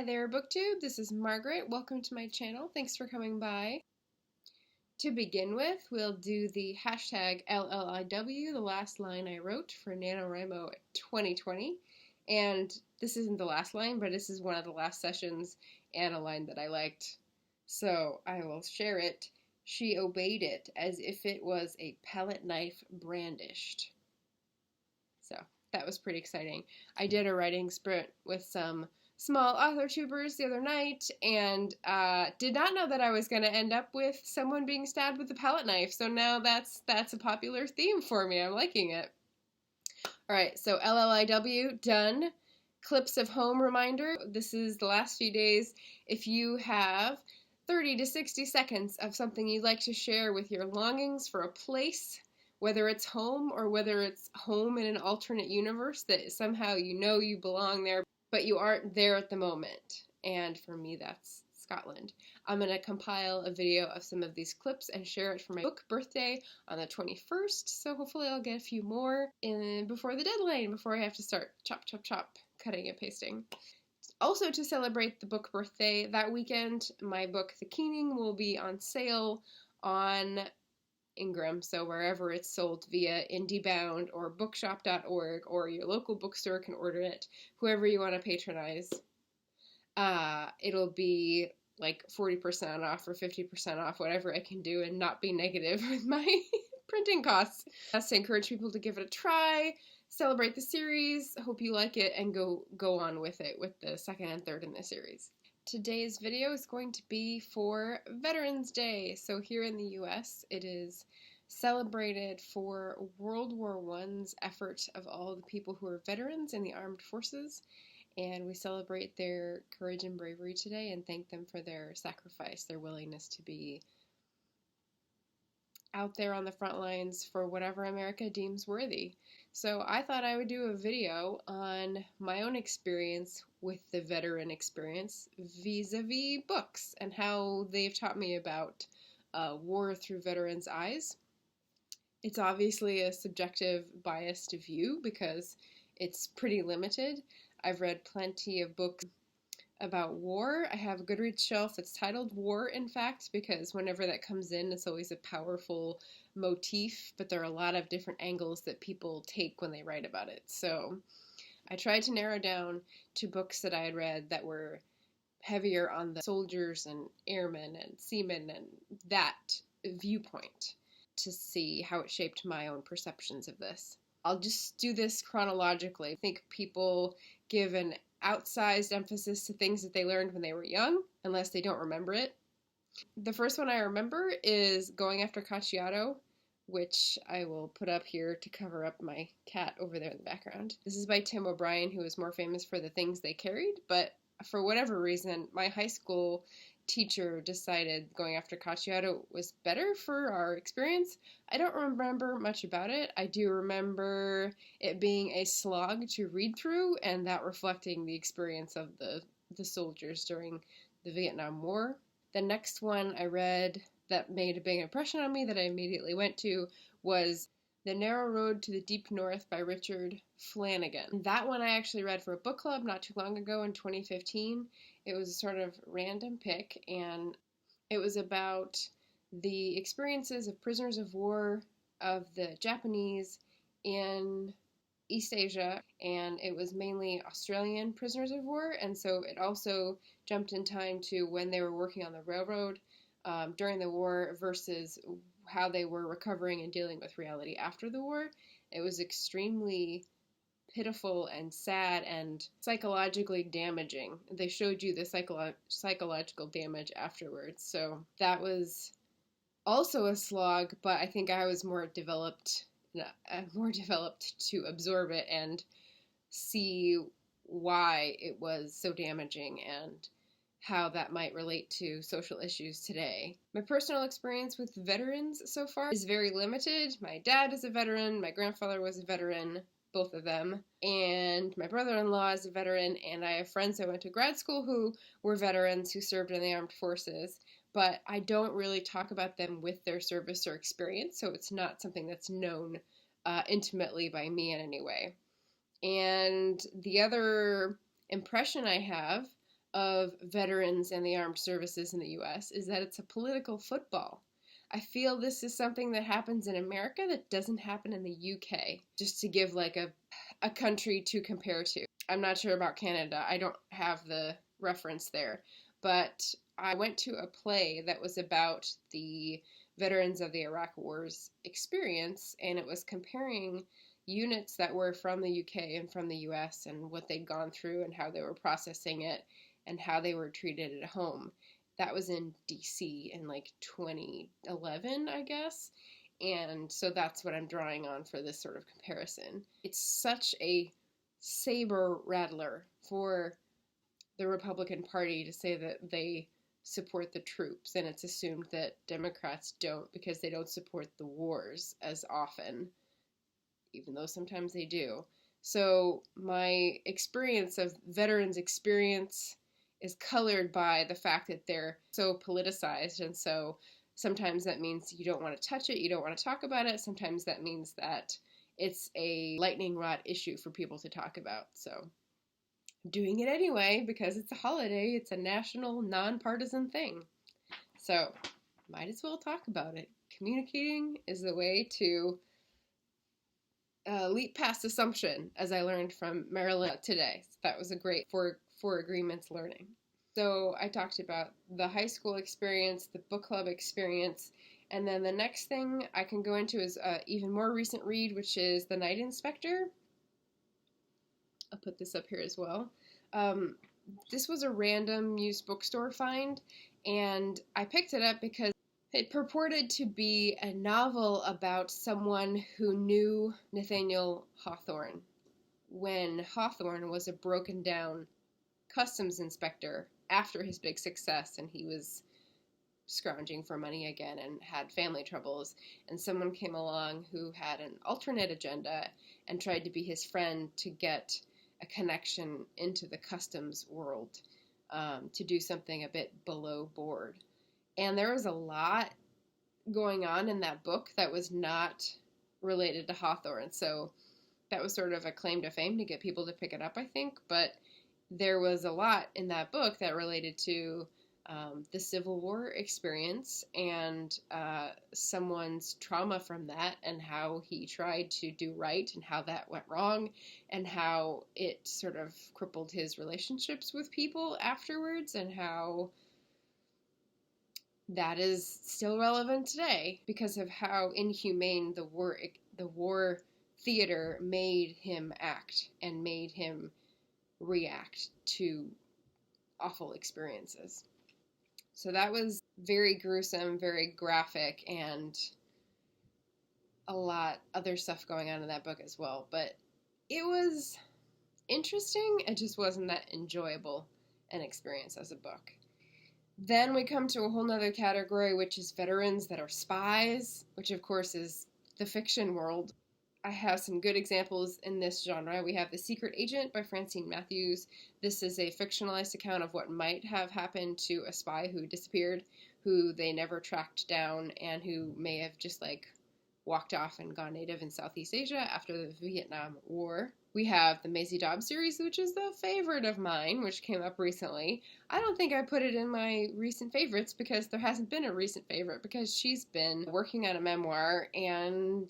Hi there, BookTube. This is Margaret. Welcome to my channel. Thanks for coming by. To begin with, we'll do the hashtag LLIW, the last line I wrote for NaNoWriMo 2020. And this isn't the last line, but this is one of the last sessions and a line that I liked. So I will share it. She obeyed it as if it was a palette knife brandished. So that was pretty exciting. I did a writing sprint with some small author tubers the other night and did not know that I was going to end up with someone being stabbed with a palette knife. So now that's a popular theme for me. I'm liking it. All right, so LLIW, done. Clips of home reminder. This is the last few days. If you have 30 to 60 seconds of something you'd like to share with your longings for a place, whether it's home or whether it's home in an alternate universe that somehow you know you belong there, but you aren't there at the moment. And for me, that's Scotland. I'm going to compile a video of some of these clips and share it for my book birthday on the 21st. So hopefully I'll get a few more before the deadline, before I have to start chop, chop, chop, cutting and pasting. Also, to celebrate the book birthday, that weekend, my book, The Keening, will be on sale on Ingram, so wherever it's sold via IndieBound or bookshop.org, or your local bookstore can order it, whoever you want to patronize. It'll be like 40% off or 50% off, whatever I can do and not be negative with my printing costs. That's to encourage people to give it a try, celebrate the series, hope you like it, and go on with it with the second and third in the series. Today's video is going to be for Veterans Day. So here in the US, it is celebrated for World War I's effort of all the people who are veterans in the armed forces. And we celebrate their courage and bravery today and thank them for their sacrifice, their willingness to be out there on the front lines for whatever America deems worthy. So I thought I would do a video on my own experience with the veteran experience vis-a-vis books and how they've taught me about war through veterans' eyes. It's obviously a subjective, biased view because it's pretty limited. I've read plenty of books about war. I have a Goodreads shelf that's titled War, in fact, because whenever that comes in, it's always a powerful motif, but there are a lot of different angles that people take when they write about it. So I tried to narrow down to books that I had read that were heavier on the soldiers and airmen and seamen and that viewpoint to see how it shaped my own perceptions of this. I'll just do this chronologically. I think people give an outsized emphasis to things that they learned when they were young, unless they don't remember it. The first one I remember is Going After Cacciato, which I will put up here to cover up my cat over there in the background. This is by Tim O'Brien, who is more famous for The Things They Carried, but for whatever reason, my high school teacher decided Going After Cacciato was better for our experience. I don't remember much about it. I do remember it being a slog to read through and that reflecting the experience of the soldiers during the Vietnam War. The next one I read that made a big impression on me that I immediately went to was The Narrow Road to the Deep North by Richard Flanagan. That one I actually read for a book club not too long ago in 2015. It was a sort of random pick, and it was about the experiences of prisoners of war of the Japanese in East Asia, and it was mainly Australian prisoners of war, and so it also jumped in time to when they were working on the railroad during the war versus how they were recovering and dealing with reality after the war. It was extremely pitiful and sad and psychologically damaging. They showed you the psychological damage afterwards. So that was also a slog, but I think I was more developed to absorb it and see why it was so damaging and how that might relate to social issues today. My personal experience with veterans so far is very limited. My dad is a veteran, my grandfather was a veteran, both of them, and my brother-in-law is a veteran, and I have friends I went to grad school who were veterans who served in the armed forces, but I don't really talk about them with their service or experience, so it's not something that's known intimately by me in any way. And the other impression I have of veterans and the armed services in the U.S. is that it's a political football. I feel this is something that happens in America that doesn't happen in the UK, just to give like a country to compare to. I'm not sure about Canada. I don't have the reference there. But I went to a play that was about the veterans of the Iraq War's experience, and it was comparing units that were from the UK and from the US and what they'd gone through and how they were processing it and how they were treated at home. That was in DC in like 2011, I guess. And so that's what I'm drawing on for this sort of comparison. It's such a saber rattler for the Republican Party to say that they support the troops, and it's assumed that Democrats don't because they don't support the wars as often, even though sometimes they do. So my experience of veterans' experience is colored by the fact that they're so politicized, and so sometimes that means you don't want to touch it, you don't want to talk about it. Sometimes that means that it's a lightning rod issue for people to talk about. So I'm doing it anyway because it's a holiday, it's a national, nonpartisan thing. So might as well talk about it. Communicating is the way to leap past assumption, as I learned from Marilyn today. So that was a great four agreements learning. So I talked about the high school experience, the book club experience, and then the next thing I can go into is an even more recent read, which is The Night Inspector. I'll put this up here as well. This was a random used bookstore find, and I picked it up because it purported to be a novel about someone who knew Nathaniel Hawthorne when Hawthorne was a broken down customs inspector after his big success, and he was scrounging for money again and had family troubles, and someone came along who had an alternate agenda and tried to be his friend to get a connection into the customs world, to do something a bit below board. And there was a lot going on in that book that was not related to Hawthorne, so that was sort of a claim to fame to get people to pick it up, I think. But there was a lot in that book that related to the Civil War experience and someone's trauma from that, and how he tried to do right and how that went wrong, and how it sort of crippled his relationships with people afterwards, and how that is still relevant today because of how inhumane the war theater made him act and made him react to awful experiences. So that was very gruesome, very graphic, and a lot other stuff going on in that book as well. But it was interesting. It just wasn't that enjoyable an experience as a book. Then we come to a whole nother category, which is veterans that are spies, which of course is the fiction world. I have some good examples in this genre. We have The Secret Agent by Francine Matthews. This is a fictionalized account of what might have happened to a spy who disappeared, who they never tracked down, and who may have just walked off and gone native in Southeast Asia after the Vietnam War. We have the Maisie Dobbs series, which is the favorite of mine, which came up recently. I don't think I put it in my recent favorites because there hasn't been a recent favorite, because she's been working on a memoir and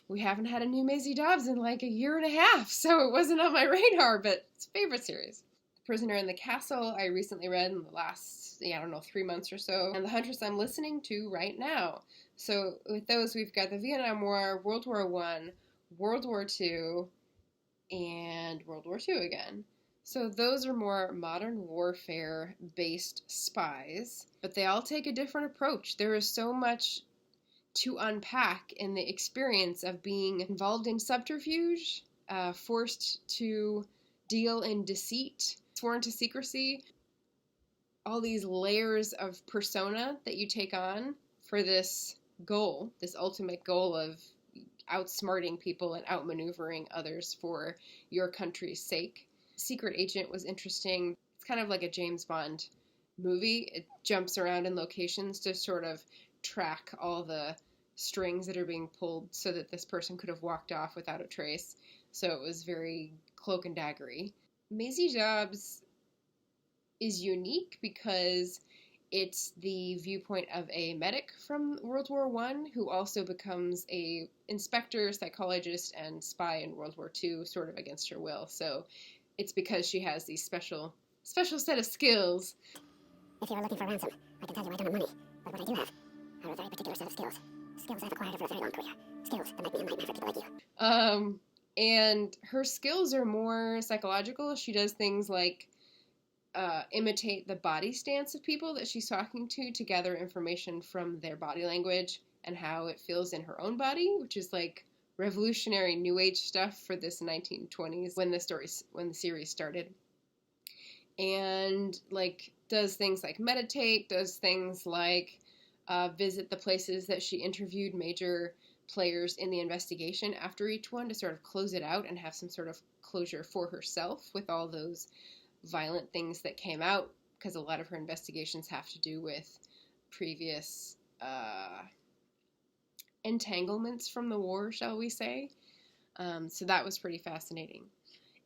we haven't had a new Maisie Dobbs in like a year and a half, so it wasn't on my radar, but it's a favorite series. The Prisoner in the Castle I recently read in the last, 3 months or so, and The Huntress I'm listening to right now. So with those, we've got the Vietnam War, World War I, World War II, and World War II again. So those are more modern warfare-based spies, but they all take a different approach. There is so much to unpack in the experience of being involved in subterfuge, forced to deal in deceit, sworn to secrecy, all these layers of persona that you take on for this goal, this ultimate goal of outsmarting people and outmaneuvering others for your country's sake. Secret Agent was interesting. It's kind of like a James Bond movie. It jumps around in locations to sort of track all the strings that are being pulled so that this person could have walked off without a trace. So it was very cloak and daggery. Maisie Dobbs is unique because it's the viewpoint of a medic from World War I who also becomes a inspector, psychologist, and spy in World War II, sort of against her will. So it's because she has these special set of skills. If you are looking for ransom, I can tell you I don't have money, but what I do have are a very particular set of skills. Skills I've acquired over a very long career. Skills that make me a nightmare for people like you. And her skills are more psychological. She does things like imitate the body stance of people that she's talking to gather information from their body language and how it feels in her own body, which is like revolutionary new age stuff for this 1920s when the series started. And like does things like meditate, does things like visit the places that she interviewed major players in the investigation after each one to sort of close it out and have some sort of closure for herself with all those violent things that came out, because a lot of her investigations have to do with previous entanglements from the war, shall we say. So that was pretty fascinating.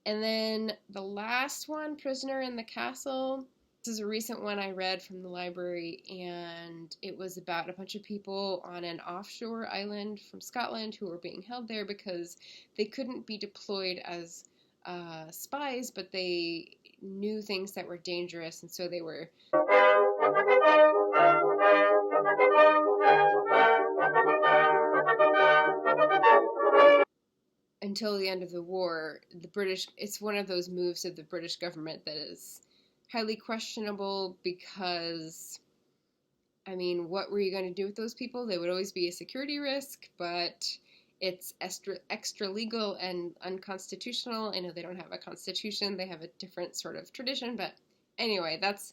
And then the last one, Prisoner in the Castle. This is a recent one I read from the library, and it was about a bunch of people on an offshore island from Scotland who were being held there because they couldn't be deployed as spies, but they knew things that were dangerous, and so they were until the end of the war. It's one of those moves of the British government that is highly questionable because, I mean, what were you going to do with those people? They would always be a security risk, but it's extra legal and unconstitutional. I know they don't have a constitution. They have a different sort of tradition, but anyway, that's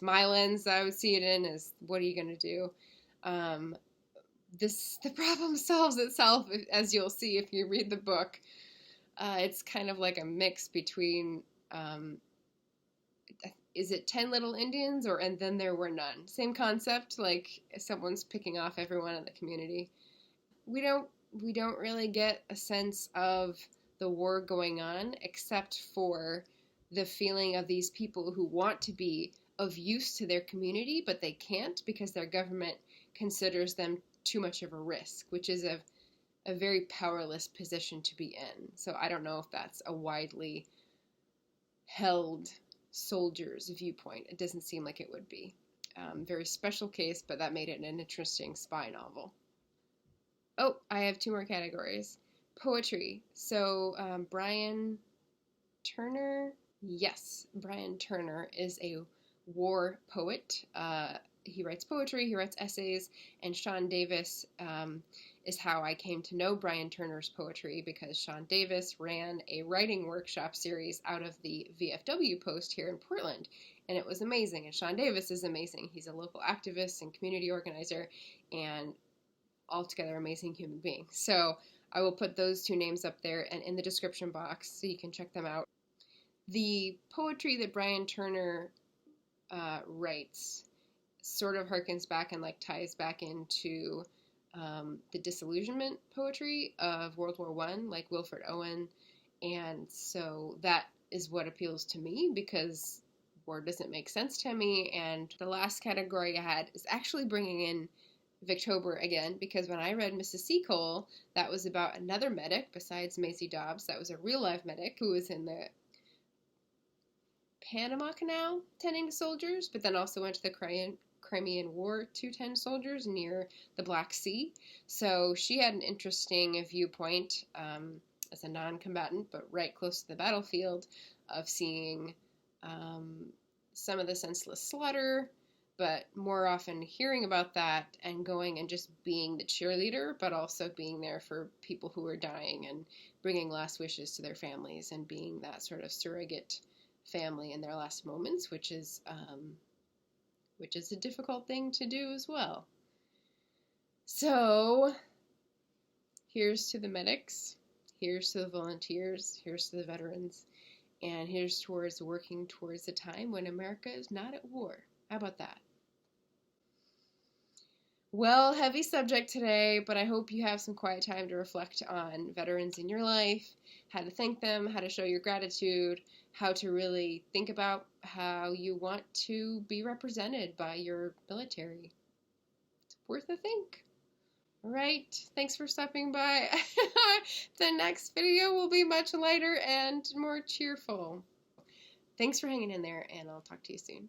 my lens. I would see it in as, what are you going to do? The problem solves itself, as you'll see if you read the book. It's kind of like a mix between, is it 10 Little Indians or And Then There Were None? Same concept, like someone's picking off everyone in the community. We don't really get a sense of the war going on except for the feeling of these people who want to be of use to their community, but they can't because their government considers them too much of a risk, which is a very powerless position to be in. So I don't know if that's a widely held soldier's viewpoint. It doesn't seem like it would be. Very special case, but that made it an interesting spy novel. Oh, I have 2 more categories. Poetry. So Brian Turner. Yes, Brian Turner is a war poet. He writes poetry, he writes essays, and Sean Davis is how I came to know Brian Turner's poetry, because Sean Davis ran a writing workshop series out of the VFW post here in Portland, and it was amazing. And Sean Davis is amazing. He's a local activist and community organizer, and altogether amazing human being. So I will put those 2 names up there and in the description box so you can check them out. The poetry that Brian Turner writes sort of harkens back and like ties back into the disillusionment poetry of World War I, like Wilfred Owen, and so that is what appeals to me because war doesn't make sense to me. And the last category I had is actually bringing in Victober again, because when I read Mrs. Seacole, that was about another medic besides Maisie Dobbs. That was a real life medic who was in the Panama Canal tending to soldiers, but then also went to the Crimean War to tend soldiers near the Black Sea. So she had an interesting viewpoint as a non-combatant, but right close to the battlefield, of seeing some of the senseless slaughter, but more often hearing about that and going and just being the cheerleader, but also being there for people who are dying and bringing last wishes to their families and being that sort of surrogate family in their last moments, which is a difficult thing to do as well. So here's to the medics, here's to the volunteers, here's to the veterans, and here's towards working towards a time when America is not at war. How about that? Well, heavy subject today, but I hope you have some quiet time to reflect on veterans in your life, how to thank them, how to show your gratitude, how to really think about how you want to be represented by your military. It's worth a think. All right, thanks for stopping by. The next video will be much lighter and more cheerful. Thanks for hanging in there, and I'll talk to you soon.